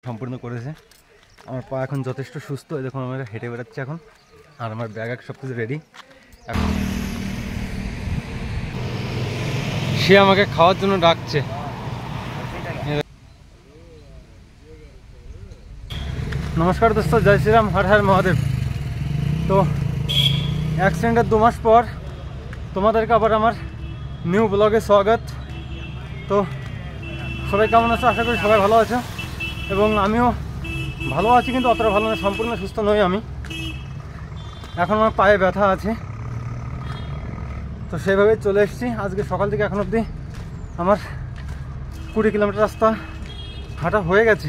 সম্পূর্ণ করেছে। আমার পা এখন যথেষ্ট সুস্থ, দেখুন আমরা হেঁটে বেড়াচ্ছি এখন, আর আমার ব্যাগ সব কিছু রেডি। এখন সে আমাকে খাওয়ার জন্য ডাকছে। নমস্কার দোস্ত, জয় শ্রীরাম, হর হর মহাদেব। তো অ্যাক্সিডেন্টের 2 মাস পর তোমাদেরকে আবার আমার নিউ ব্লগে স্বাগত। তো সবাই কেমন আছো? আশা করি সবাই ভালো আছো, এবং আমিও ভালো আছি, কিন্তু অতটা ভালো না, সম্পূর্ণ সুস্থ নই আমি। এখন আমার পায়ে ব্যথা আছে, তো সেইভাবেই চলে এসেছি। আজকে সকাল থেকে এখন অবধি আমার 20 কিলোমিটার রাস্তা হাঁটা হয়ে গেছে।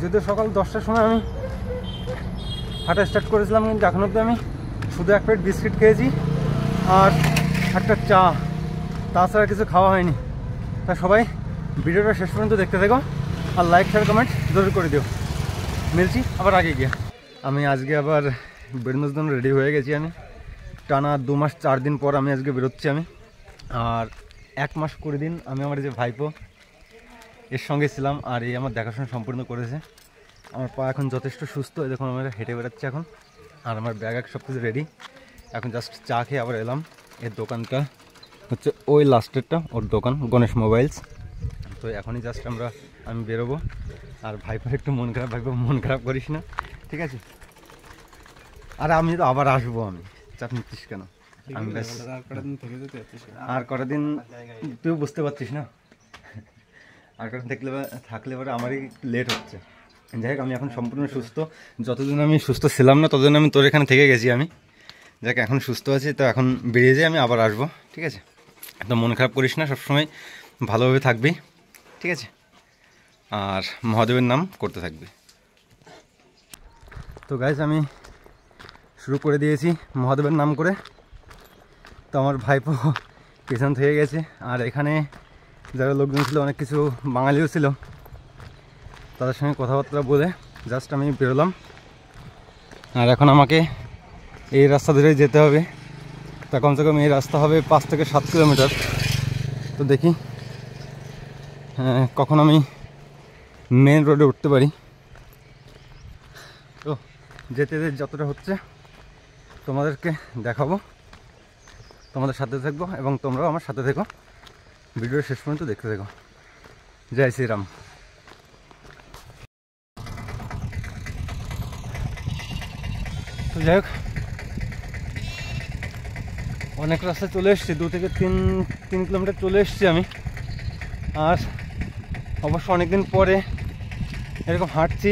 যদিও সকাল 10টার সময় আমি হাঁটা স্টার্ট করেছিলাম, কিন্তু এখন অবধি আমি শুধু 1 প্লেট বিস্কিট খেয়েছি আর একটা চা, তাছাড়া কিছু খাওয়া হয়নি। তা সবাই ভিডিওটা শেষ পর্যন্ত দেখতে থাকো, আর লাইক শেয়ার কমেন্ট জরুর করে দিও। মিলছি আবার আগে গিয়ে। আমি আজকে আবার বেরোনোর জন্য রেডি হয়ে গেছি। আমি টানা 2 মাস 4 দিন পর আমি আজকে বেরোচ্ছি আমি। আর 1 মাস 20 দিন আমি আমার যে ভাইপো এর সঙ্গে ছিলাম, আর এই আমার দেখাশোনা সম্পূর্ণ করেছে। আমার পা এখন যথেষ্ট সুস্থ, দেখুন আমরা হেঁটে বেড়াচ্ছি এখন, আর আমার ব্যাগ সব কিছু রেডি। এখন জাস্ট চা খেয়ে আবার এলাম। এর দোকানটা হচ্ছে ওই লাস্টেরটা, ওর দোকান গণেশ মোবাইলস। তো এখনই জাস্ট আমি বেরোবো। আর ভাইপোর একটু মন খারাপ, ভাইপো মন খারাপ করিস না, ঠিক আছে? আর আমি তো আবার আসবো, আমি চাপ নিচ্ছিস কেন? আমি আর কটা দিন তুই বুঝতে পারছিস না, আর কটা থাকলে পরে আমারই লেট হচ্ছে। যাই হোক, আমি এখন সম্পূর্ণ সুস্থ। যতদিন আমি সুস্থ ছিলাম না ততদিন আমি তোর এখানে থেকে গেছি আমি। যাক, এখন সুস্থ আছি, তো এখন বেরিয়ে যাই, আমি আবার আসবো, ঠিক আছে? তো মন খারাপ করিস না, সবসময় ভালোভাবে থাকবি, ঠিক আছে? আর মহাদেবের নাম করতে থাকবি। তো গাইস, আমি শুরু করে দিয়েছি মহাদেবের নাম করে। তো আমার ভাইপো পেছন থেকে গেছে, আর এখানে যারা লোকজন ছিল, অনেক কিছু বাঙালিও ছিল, তাদের সঙ্গে কথাবার্তা বলে জাস্ট আমি বেরোলাম। আর এখন আমাকে এই রাস্তা ধরে যেতে হবে। তা কমসে কম এই রাস্তা হবে 5 থেকে 7 কিলোমিটার। তো দেখি কখন আমি মেন রোডে উঠতে পারি। তো যেতে যতটা হচ্ছে তোমাদেরকে দেখাবো, তোমাদের সাথে থাকবো, এবং তোমরাও আমার সাথে থেকো, ভিডিও শেষ পর্যন্ত দেখতে থেকো। জয় শ্রীরাম। তো যাই হোক, অনেক রাস্তা চলে এসেছি, 2 থেকে 3 কিলোমিটার চলে এসেছি আমি। আর অবশ্য অনেকদিন পরে এরকম হাঁটছি,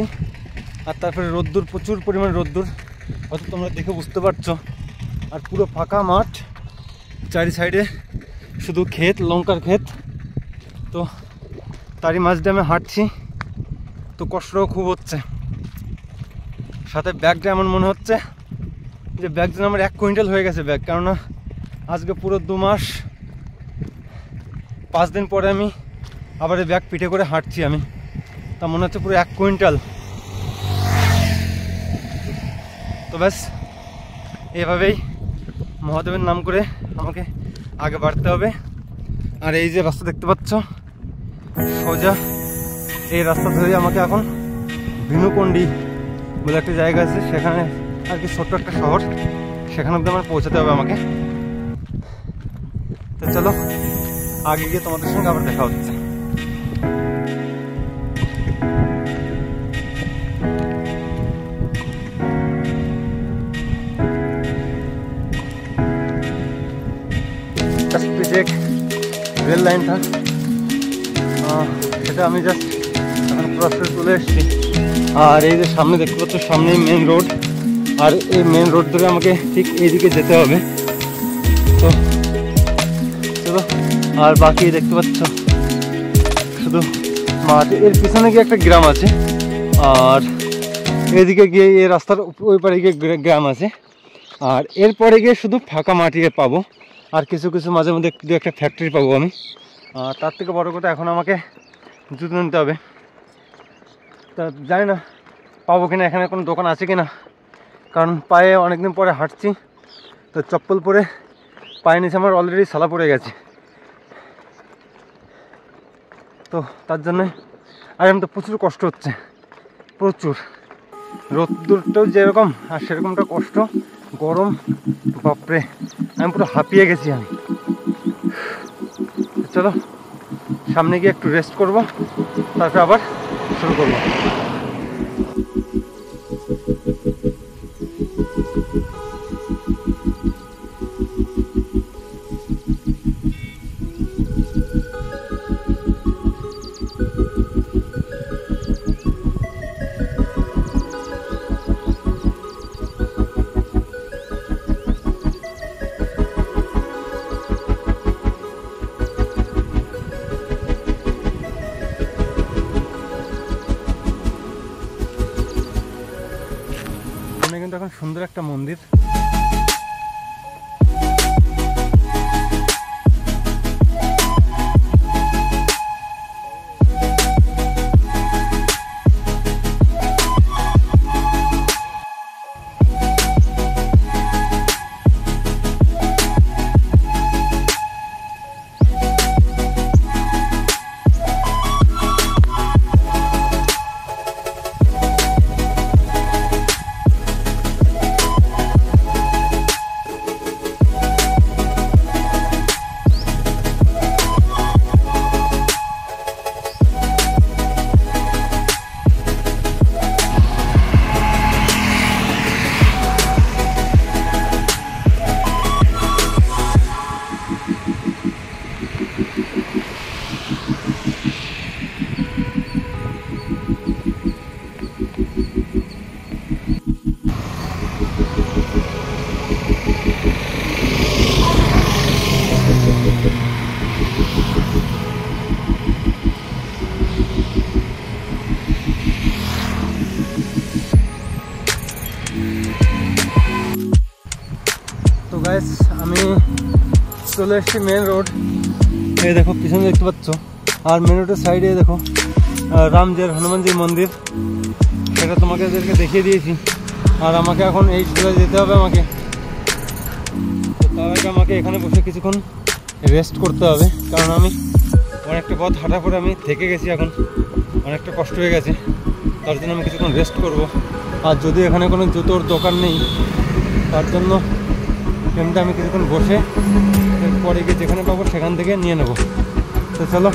আর তারপরে রোদ্দুর, প্রচুর পরিমাণ রোদ্দুর, হয়তো তোমরা দেখে বুঝতে পারছো। আর পুরো ফাঁকা মাঠ, চারি সাইডে শুধু ক্ষেত, লঙ্কার ক্ষেত। তো তারই মাঝ দিয়ে আমি হাঁটছি, তো কষ্টও খুব হচ্ছে। সাথে ব্যাগটা এমন মনে হচ্ছে যে ব্যাগ যেন আমার 1 কুইন্টাল হয়ে গেছে ব্যাগ, কেননা আজকে পুরো 2 মাস 5 দিন পরে আমি আবার এই ব্যাগ পিঠে করে হাঁটছি আমি। তা মনে হচ্ছে পুরো 1 কুইন্টাল। তো ব্যাস, এভাবেই মহাদেবের নাম করে আমাকে আগে বাড়তে হবে। আর এই যে রাস্তা দেখতে পাচ্ছ, সোজা এই রাস্তা ধরে আমাকে এখন ভিনুকন্ডি বলে একটা জায়গা আছে, সেখানে আর কি ছোট্ট একটা শহর, সেখানে অব্দি আমার পৌঁছাতে হবে আমাকে। তো চলো আগে গিয়ে তোমাদের সঙ্গে আবার দেখা হচ্ছে। রেল লাইন था, সেটা আমি জাস্ট এখন ক্রস করে চলে এসেছি। আর এই যে সামনে দেখতে পাচ্ছ, সামনেই মেন রোড, আর এই মেন রোড ধরে আমাকে ঠিক এইদিকে যেতে হবে। তো চলো, আর বাকি দেখতে পাচ্ছ শুধু মাঠ, এর পিছনে গিয়ে একটা গ্রাম আছে, আর এদিকে গিয়ে এই রাস্তার ওই পারে গিয়ে গ্রাম আছে, আর এরপরে গিয়ে শুধু ফাঁকা মাটি পাবো, আর কিছু কিছু মাঝে মধ্যে 2-1টা ফ্যাক্টরি পাবো আমি। আর তার থেকে বড় কথা, এখন আমাকে জুতো নিতে হবে। তা জানি না পাবো কিনা, এখানে কোনো দোকান আছে কিনা, কারণ পায়ে অনেকদিন পরে হাঁটছি, তো চপ্পল পরে পায়ে নিচে আমার অলরেডি ছালা পড়ে গেছে। তো তার জন্য আর আমি তো প্রচুর কষ্ট হচ্ছে, প্রচুর। রোদ্দুরটাও যেরকম আর সেরকমটা কষ্ট, গরম, বাপরে আমি পুরো হাঁপিয়ে গেছি আমি। চলো সামনে গিয়ে একটু রেস্ট করব, তারপরে আবার শুরু করবো। কিন্তু এখন সুন্দর একটা মন্দির। তো গাইস আমি চলে এসেছি মেন রোড। এই দেখো পিছনে দেখতে পাচ্ছ, আর মেন রোডের সাইডে দেখো রামজির হনুমানজির মন্দির, সেটা তোমাদেরকে দেখিয়ে দিয়েছি। আর আমাকে এখন এই সোজা যেতে হবে আমাকে, তো তার আগে আমাকে এখানে বসে কিছুক্ষণ রেস্ট করতে হবে, কারণ আমি অনেকটা পথ হাঁটার পরে আমি থেকে গেছি, এখন অনেকটা কষ্ট হয়ে গেছে, তার জন্য আমি কিছুক্ষণ রেস্ট করব। আর যদি এখানে কোনো জুতোর দোকান নেই, তার জন্য এমনিতে আমি কিছুক্ষণ বসে পরে গিয়ে যেখানে পাবো সেখান থেকে নিয়ে নেব। তো চলো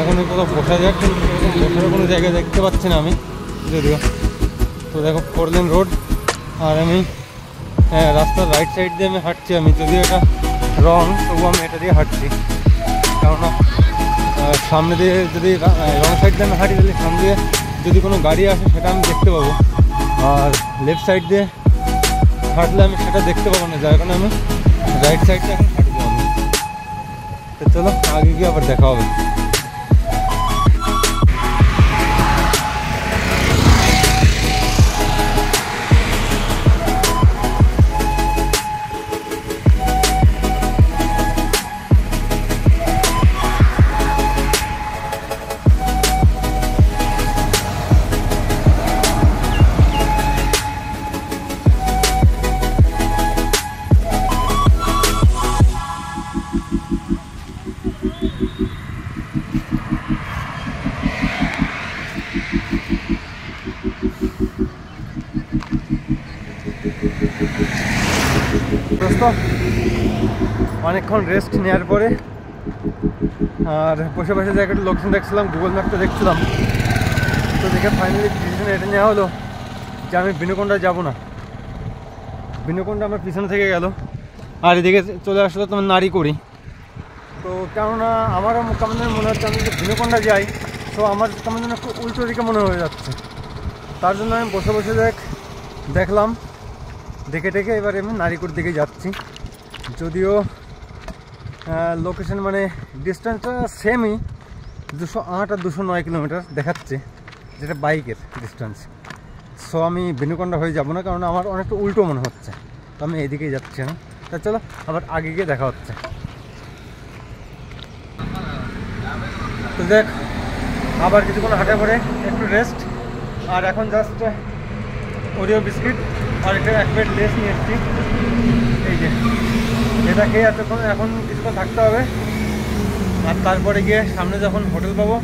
এখন কোথাও বসা যাক, বসার কোনো জায়গা দেখতে পাচ্ছি না আমি যদিও। তো দেখো 4 লেন রোড, আর আমি রাস্তার রাইট সাইড দিয়ে আমি হাঁটছি। আমি যদিও এটা রং, তবু আমি এটা দিয়ে হাঁটছি, কেননা সামনে দিয়ে যদি রং সাইড দিয়ে আমি হাঁটি তাহলে সামনে দিয়ে যদি কোনো গাড়ি আসে সেটা আমি দেখতে পাবো, আর লেফট সাইড দিয়ে হাঁটলে আমি সেটা দেখতে পাবো না, যার কারণে আমি রাইট সাইডটা এখন হাঁটবো আমি। তো চলো আগে গিয়ে আবার দেখা হবে। দোস্ত অনেকক্ষণ রেস্ট নেওয়ার পরে আর বসে বসে জায়গাটা লোকেশন দেখছিলাম, গুগল ম্যাপটা দেখছিলাম, তো দেখে ফাইনালি ডিসিশন এটা নেওয়া হলো যে আমি বিনুকোন্ডা যাব না। বিনুকোন্ডা আমার পিছনে থেকে গেল, আর এদিকে চলে আসলো তোমার নারীকুড়ি। তো কেননা আমারও কেমন মনে হচ্ছে আমি যদি বিনুকোন্ডা যাই তো আমার কেমন যেন একটু উল্টো দিকে মনে হয়ে যাচ্ছে, তার জন্য আমি বসে বসে দেখলাম, দেখে এবার আমি নারীকুড়ির দিকে যাচ্ছি। যদিও লোকেশন মানে ডিস্টেন্সটা সেমই, 208 আর 209 কিলোমিটার দেখাচ্ছে, যেটা বাইকের ডিস্টেন্স। সো আমি বিনুকোন্ডা হয়ে যাব না, কারণ আমার অনেকটা উল্টো মনে হচ্ছে, তো আমি এদিকেই যাচ্ছি না। তা চলো আবার আগে গিয়ে দেখা হচ্ছে। তো দেখ আবার কিছুক্ষণ হাঁটা পরে একটু রেস্ট, আর এখন জাস্ট ওরিও বিস্কিট আর একটা 1 প্লেট লেস নিয়ে এসেছি। এই যে এটা খেয়ে এখন কিছুক্ষণ থাকতে হবে, আর তারপরে গিয়ে সামনে যখন হোটেল পাবো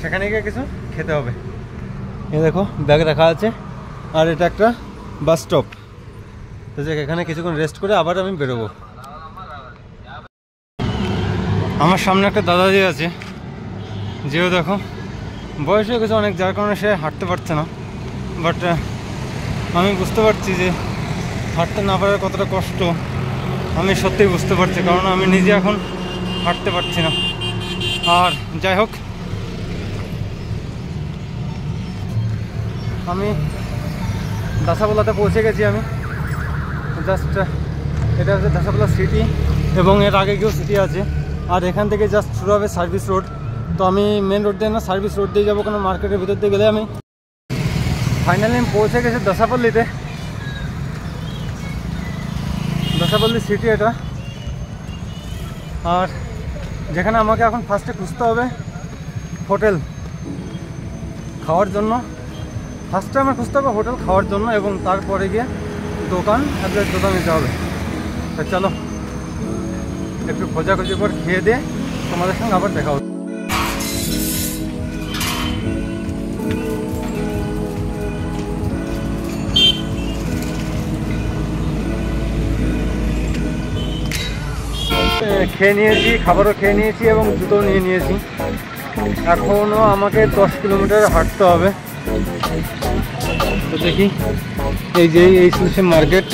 সেখানে গিয়ে কিছু খেতে হবে। এই দেখো ব্যাগ রাখা আছে, আর এটা একটা বাস স্টপ। তো যে এখানে কিছুক্ষণ রেস্ট করে আবার আমি বেরোবো। আমার সামনে একটা দাদাজি আছে, যেও দেখো বয়স হয়ে গেছে অনেক, যার কারণে সে হাঁটতে পারছে না। বাট আমি বুঝতে পারছি যে হাঁটতে না পারার কতটা কষ্ট আমি সত্যিই বুঝতে পারছি, কারণ আমি নিজে এখন হাঁটতে পারছি না। আর যাই হোক, আমি দাসাবোলাতে পৌঁছে গেছি। আমি জাস্ট এটা হচ্ছে দাসাবোলা সিটি, এবং এর আগে গিয়েও সিটি আছে। আর এখান থেকে জাস্ট শুরু হবে সার্ভিস রোড। তো আমি মেন রোড দিয়ে না, সার্ভিস রোড দিয়ে যাবো, কারণ মার্কেটের ভিতর দিয়ে গেলে আমি ফাইনালি আমি পৌঁছে গেছি দাসাপল্লিতে। দাসাপল্লি সিটি এটা। আর যেখানে আমাকে এখন ফার্স্টে খুঁজতে হবে হোটেল খাওয়ার জন্য। ফার্স্টে আমার খুঁজতে হবে হোটেল খাওয়ার জন্য, এবং তারপরে গিয়ে দোকান নিতে হবে। তো চলো একটু খোঁজাখুঁজি করে খেয়ে দিয়ে তোমাদের সঙ্গে আবার দেখা হবে। খেয়ে নিয়েছি, খাবারও খেয়ে নিয়েছি এবং জুতো নিয়ে নিয়েছি। এখনও আমাকে 10 কিলোমিটার হাঁটতে হবে। তো দেখি, এই সুলসি মার্কেট।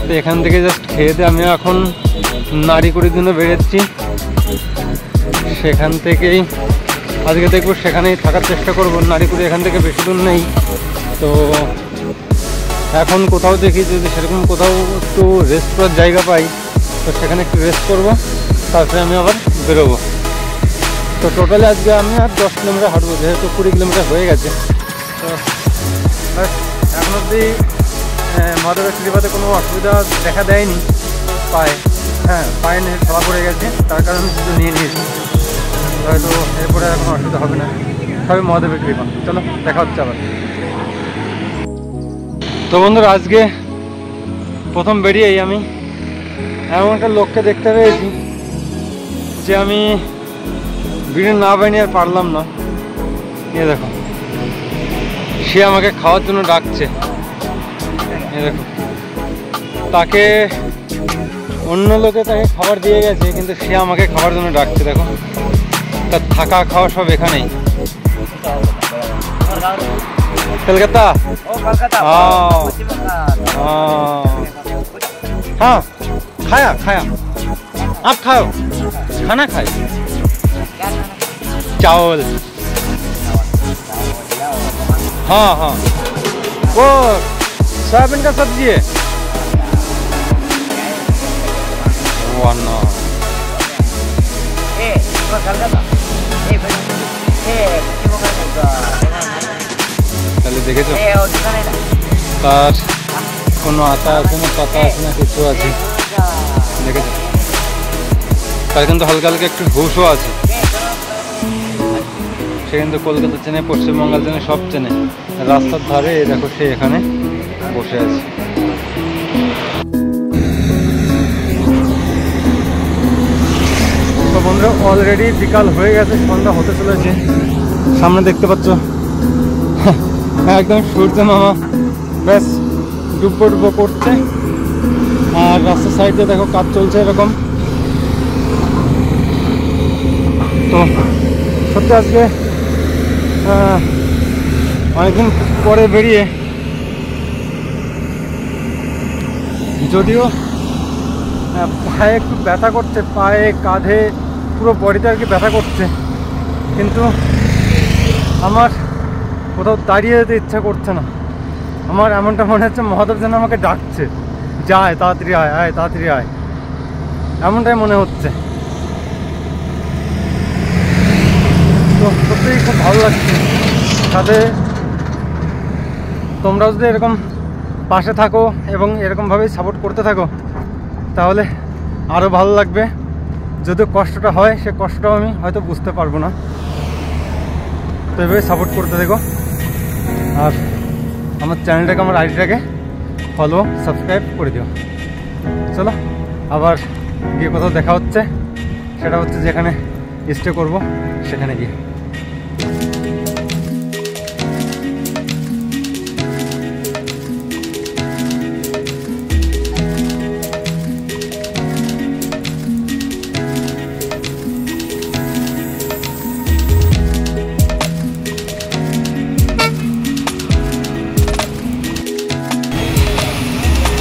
তো এখান থেকে জাস্ট খেয়ে দিয়ে আমি এখন নারীকুড়ির জন্য বেরোচ্ছি। সেখান থেকেই আজকে দেখবো, সেখানেই থাকার চেষ্টা করবো। নারীকুড়ি এখান থেকে বেশি দূর নেই। তো এখন কোথাও দেখি যদি সেরকম কোথাও একটু রেস্ট করার জায়গা পাই, তো সেখানে একটু রেস্ট করবো, তারপরে আমি আবার বেরোবো। তো টোটালি আজকে আমি আর 10 কিলোমিটার হাঁটবো, যেহেতু 20 কিলোমিটার হয়ে গেছে। তো এখন অবধি মাধবের স্লিপাতে কোনো অসুবিধা দেখা দেয়নি পায়ে। হ্যাঁ, পায়ে খাওয়া পড়ে গেছে, তার কারণে শুধু নিয়ে নিয়েছি। হয়তো এরপরে আর কোনো অসুবিধা হবে না, সবই মহাদেবের কৃপা। চলো দেখা হচ্ছে আবার। তো বন্ধুরা, আজকে প্রথম বেরিয়েই আমি এমন একটা লোককে দেখতে পেয়েছি যে আমি ভিডিও না বানিয়ে আর পারলাম না। এ দেখো, সে আমাকে খাওয়ার জন্য ডাকছে। এ দেখো, তাকে অন্য লোকে তাকে খাবার দিয়ে গেছে, কিন্তু সে আমাকে খাওয়ার জন্য ডাকছে। দেখো, তার থাকা খাওয়া সব এখানেই। কলকাতা। हाँ, खाया खाया। आप खाओ, खाना खाए। चावल। हाँ हाँ, वो सोयाबीन का सब्जी है। তাহলে দেখেছো তার কোনো আতা আছে না, পাতা আছে না, কিছু আছে দেখেছো। তার কিন্তু হালকা হালকা একটু হুশও আছে। সে কিন্তু কলকাতা চেনে, পশ্চিমবঙ্গ চেনে, সব চেনে। রাস্তার ধারে দেখো সে এখানে বসে আছে। তো বন্ধুরা, অলরেডি বিকাল হয়ে গেছে, সন্ধ্যা হতে চলেছে। সামনে দেখতে পাচ্ছ একদম সূর্য মামা ব্যাস ডুবো ডুবো করছে। আর রাস্তার সাইডে দেখো কাজ চলছে এরকম। তো সত্যি আজকে অনেকদিন পরে বেরিয়ে, যদিও পায়ে একটু ব্যথা করছে, পায়ে কাঁধে পুরো বডিতে আর কি ব্যথা করছে, কিন্তু আমার কোথাও দাঁড়িয়ে যেতে ইচ্ছা করছে না। আমার এমনটা মনে হচ্ছে মহাদেব যেন আমাকে ডাকছে, যায় তাড়াতাড়ি আয়, আয় তাড়াতাড়ি আয়, এমনটাই মনে হচ্ছে। তো সত্যিই খুব ভালো লাগছে। সাথে তোমরাও যদি এরকম পাশে থাকো এবং এরকমভাবেই সাপোর্ট করতে থাকো, তাহলে আরও ভালো লাগবে। যদিও কষ্টটা হয়, সে কষ্টটাও আমি হয়তো বুঝতে পারবো না। তো এভাবে সাপোর্ট করতে থাকো। আর আমার চ্যানেলটাকে, আমার আইডিটাকে ফলো, সাবস্ক্রাইব করে দিও। চলো আবার গিয়ে কোথাও দেখা হচ্ছে, সেটা হচ্ছে যেখানে স্টে করবো সেখানে গিয়ে।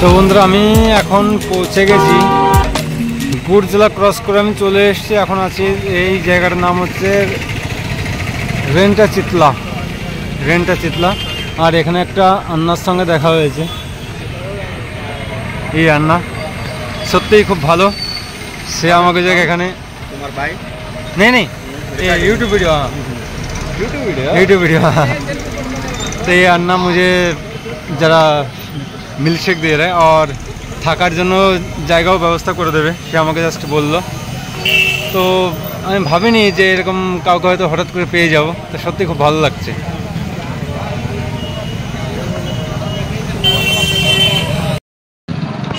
তো বন্ধুরা আমি এখন পৌঁছে গেছি, গুড় জেলা ক্রস করে আমি চলে এসেছি। এখন আছি এই জায়গাটার নাম হচ্ছে রেন্টা চিতলা। আর এখানে একটা আন্নার সঙ্গে দেখা হয়েছে। এই আন্না সত্যিই খুব ভালো, সে আমাকে জায়গা এখানে তোমার ভাই नहीं यूट्यूब वीडियो तो ये अन्ना मुझे जरा मिल्क शेक दे रहा है और থাকার জন্য জায়গাও ব্যবস্থা করে দেবে, সে আমাকে জাস্ট বললো। তো আমি ভাবিনি যে এরকম কাউকে হয়তো হঠাৎ করে পেয়ে যাব, তো সত্যি খুব ভালো লাগছে।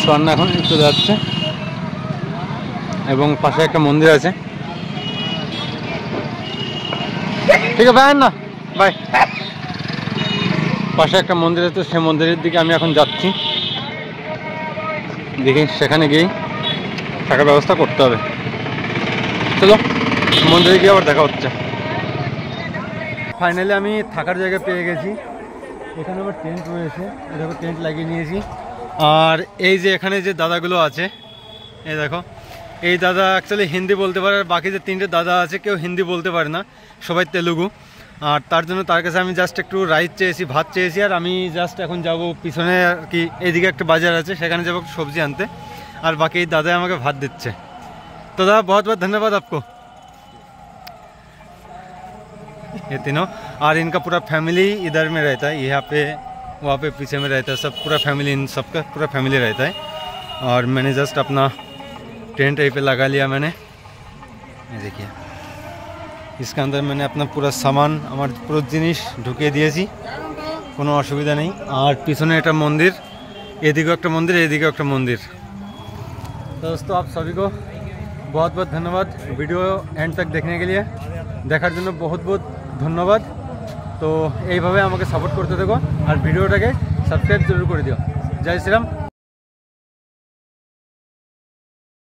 তো আন্না এখন চলে যাচ্ছে এবং পাশে একটা মন্দির আছে। ঠিক আছে ভাই না বাই। পাশে একটা মন্দির আছে, সেই মন্দিরের দিকে আমি এখন যাচ্ছি। দেখি সেখানে গিয়েই থাকার ব্যবস্থা করতে হবে। চলো মন্দিরে গিয়ে আবার দেখা হচ্ছে। ফাইনালি আমি থাকার জায়গা পেয়ে গেছি। এখানে আমার টেন্ট রয়েছে, দেখো টেন্ট লাগিয়ে নিয়েছি। আর এই যে এখানে যে দাদাগুলো আছে, এই দেখো, এই দাদা অ্যাকচুয়ালি হিন্দি বলতে পারে, আর বাকি যে তিনটে দাদা আছে কেউ হিন্দি বলতে পারে না, সবাই তেলুগু। আর তার জন্য তার কাছে আমি জাস্ট একটু রাইস চেয়েছি, ভাত চেয়েছি। আর আমি জাস্ট এখন যাব পিছনে আর কি, এইদিকে একটা বাজার আছে, সেখানে যাবো সবজি আনতে। আর বাকি এই দাদাই আমাকে ভাত দিচ্ছে। তো দাদা बहुत बहुत धन्यवाद आपको। ये तीनों और इनका पूरा फैमिली इधर में रहता है, यहाँ पे वहाँ पे पीछे में रहता है, सब पूरा फैमिली, इन सबका पूरा फैमिली रहता है। और मैंने जस्ट अपना टेंट यहीं पे लगा लिया मैंने। ये देखिए इसके अंदर मैंने अपना पूरा सामान, আমার পুরো জিনিস ঢুকিয়ে দিয়েছি, কোনো অসুবিধা নেই। আর পিছনে একটা মন্দির, এদিকেও একটা মন্দির, এদিকেও একটা মন্দির। दोस्तों आप सभी को बहुत बहुत धन्यवाद वीडियो एंड तक देखने के लिए, দেখার জন্য बहुत बहुत ধন্যবাদ। তো এইভাবে আমাকে সাপোর্ট করতে থাকো আর ভিডিওটাকে সাবস্ক্রাইব জরুর করে দিও। জয় শ্রীরাম।